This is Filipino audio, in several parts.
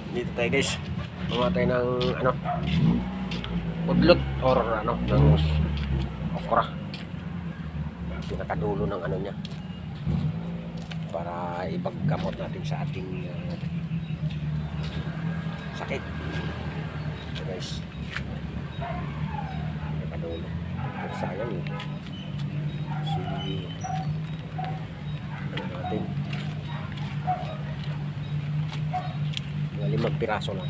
Dito tayo guys. Gumawa tayo ng ano, udlot or ano, ng okra. Pinakadulo ng ano niya. Para ipaggamot natin sa ating sakit. So guys. Pinakadulo. Sayang eh. Ano natin. Mga 5 piraso lang.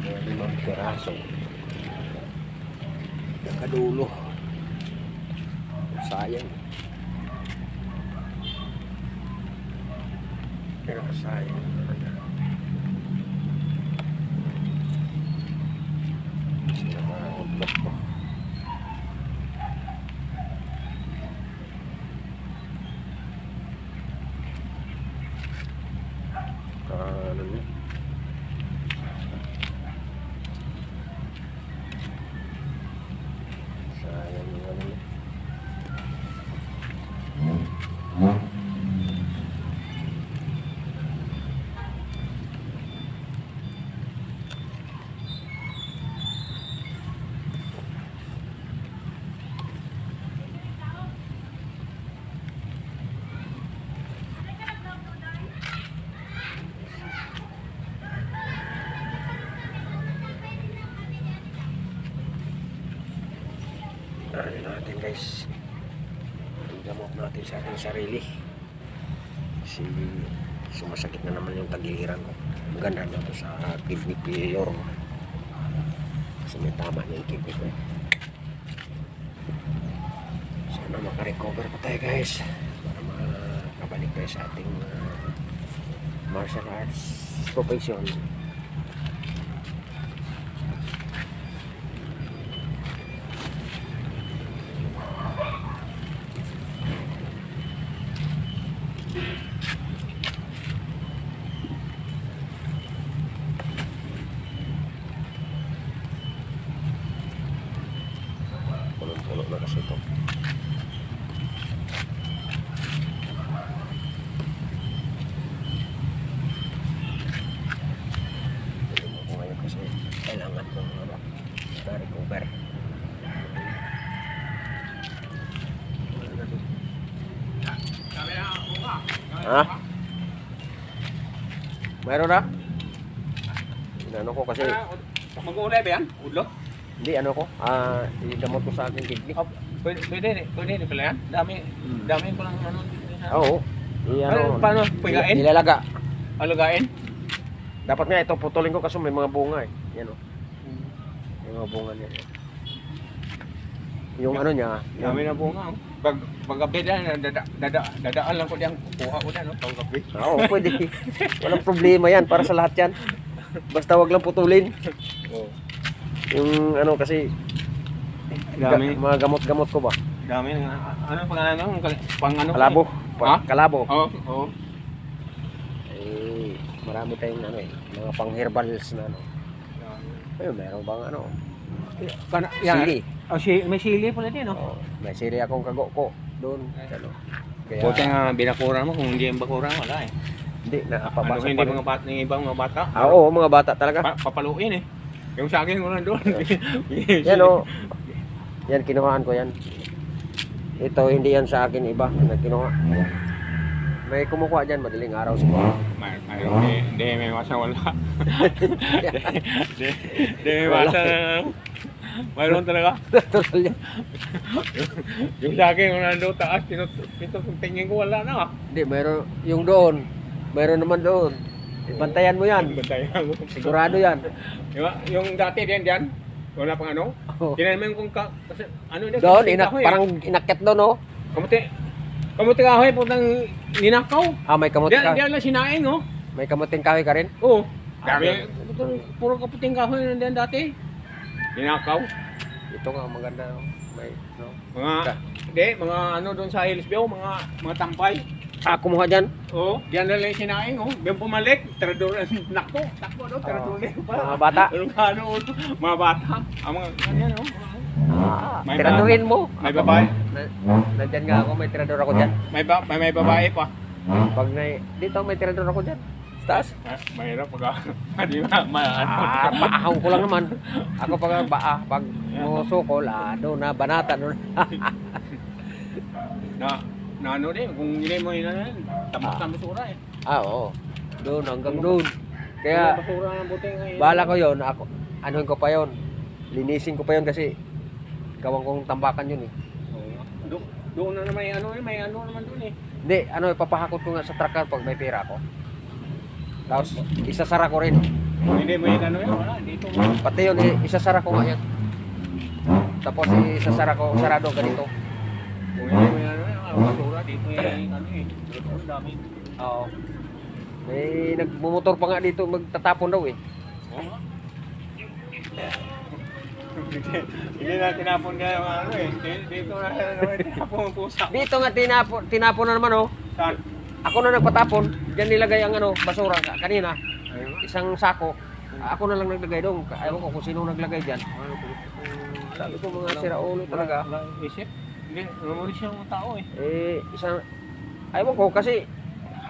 Mga 5 piraso. Nakadulo. Sayang. Pero sayang. Nakaudlot ko. Ano niya? Sayang yung ano niya. Ano natin guys, gamot natin sa ating sarili kasi sumasakit na naman yung tagiliran ko. Maganda na ito sa kidney failure kasi may tama na yung kidney ko. Sana makarecover pa tayo guys para makabalik tayo sa ating martial arts profession. Puno na kasi ito. Pwede mo ko ngayon kasi kailangan ko na-recover. Ha? Mayroon na? Ano ko kasi Mag-uulay ba yan? Udlot? hindi ano ko, igamot ko sa aking kidney. Oh, pwede pala yan? Dami ko lang ano. Oo. Paano? Pigain? Ilalaga. Alagain? Dapat nga ito putulin ko kasi may mga bunga eh. Yan o. May mga bunga niya. Yung ano niya. Dami na bunga. Pag-gabi na, dadaan lang ko diyang kuha ko na, no? Pag-gabi. Oo, pwede. Walang problema yan. Para sa lahat yan. Basta wag lang putulin. Oo. Yung ano kasi Dami. mga gamot-gamot ko ba? Dami na. Ano pangalan mo? Pang ano? Kalabo. Ha? Kalabo. Oo. Eh, marami tayong ano eh. Mga pang herbals na ano. Ayun, meron bang ano? Sili. Oh, may sili pala din, no? Oo, may sili akong kago ko doon. Ano. Kaya, Buti nga binakuran mo, kung hindi yung bakuran, wala eh. hindi, Ano napabasa hindi pa rin. mga bata, yung ibang mga bata? Oo, mga bata talaga. Papaluin eh. Yung sa akin, wala doon. Yan o. Yan, kinuhaan ko yan. Ito, hindi yan sa akin iba. Kinuha. May kumukuha dyan, madaling araw siguro. Hindi, may masa wala. Hindi, may masa. Mayroon talaga. Yung sa akin, kung nandun taas, tingin ko wala na. Hindi, mayroon. Yung doon, mayroon naman doon. Bantayan mo yan. Bantayan mo. Sigurado yan. Yung dati diyan, wala pang ano. Oh. Tinan mo yung kung kasi ano din. Doon, parang inakit doon, no? Kamuti kahoy, putang ninakaw. May kamuting kahoy. Diyan lang sinaing, oh. May kamuting kahoy ka rin? Oo. Dami. Puro kaputing kahoy nandiyan dati. Ninakaw. Ito nga, maganda. May, no? Mga ano doon sa Hillsview, mga tampay. Kumuha dyan? Oo, diyan na lang sinaing, oh. Diyan pumalik, tirador, takbo, no, tirador Mga bata? Mga bata. Ang mga, ganyan, oh. May Tiraduhin mo. May babae. Nandyan nga ako, may tirador ako dyan. May babae pa. Pag dito may tirador ako dyan. Sa taas. Mahirap pag hindi ano. Paahaw ko lang naman. Ako pag pag musukol, doon na, banata doon. na ano din, kung hindi mo yun, tamak na basura eh. Oo. Doon, hanggang doon. Kaya, basura ng buti ngayon. bahala ko yon, ako, anuhin ko pa yon, linisin ko pa yon kasi gawang kong tambakan yun eh. Doon na may ano naman doon eh. Hindi, ipapahakot ko nga sa trucker pag may pera ko. Tapos, isasara ko rin. Kung hindi mo yun ano yun, wala, dito mo. Pati yun, isasara ko nga yan. Tapos, isasara ko, sarado ganito. Kung hindi mo yun ano yun, basura dito eh, ano eh. Dito ang dami. Oo. May nagmumotor pa nga dito, magtatapon daw eh. Oo nga. Hindi na tinapon niya yung ano eh. Dito na tinapon ang pusa. Dito nga tinapon na naman oh. Saan? Ako na nagpatapon. Diyan nilagay ang basura kanina. Isang sako. Ako na lang naglagay doon. Ayaw ko kung sino naglagay diyan. Sabi ko mga siraulo talaga. Isip? Hindi, rumuli siya ng tao eh. Isang ayaw ko kasi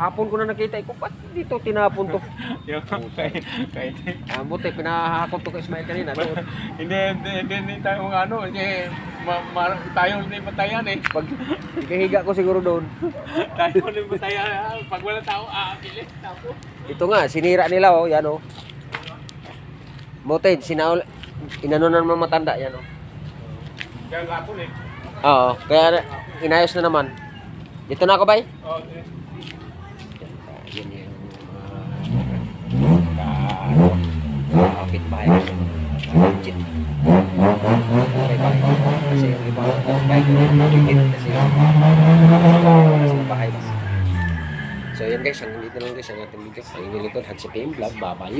hapon ko na nakita ko ba't dito tinapon to. Yung kay Buti pinahakot to kay Ismail kanina. Doon. hindi tayo mga ano, kasi tayo hindi matayan eh. Pag ikahiga ko siguro doon. Tayo hindi matayan. Pag wala tao, bilis, tapo. Ito nga, sinira nila oh, yan oh. Moted, inano na naman matanda yan oh. Kaya gapon eh. Oo, kaya inayos na naman. Dito na ako, bay? Oo, Yun yung kapit bahay ko. Legit. Okay, bahay. Kasi yung ibang bahay ko legit kasi yung bahay ba. So yun guys, hanggang dito lang guys ang ating video. Ang inyong likod, Hatsipim Vlog. Bye-bye.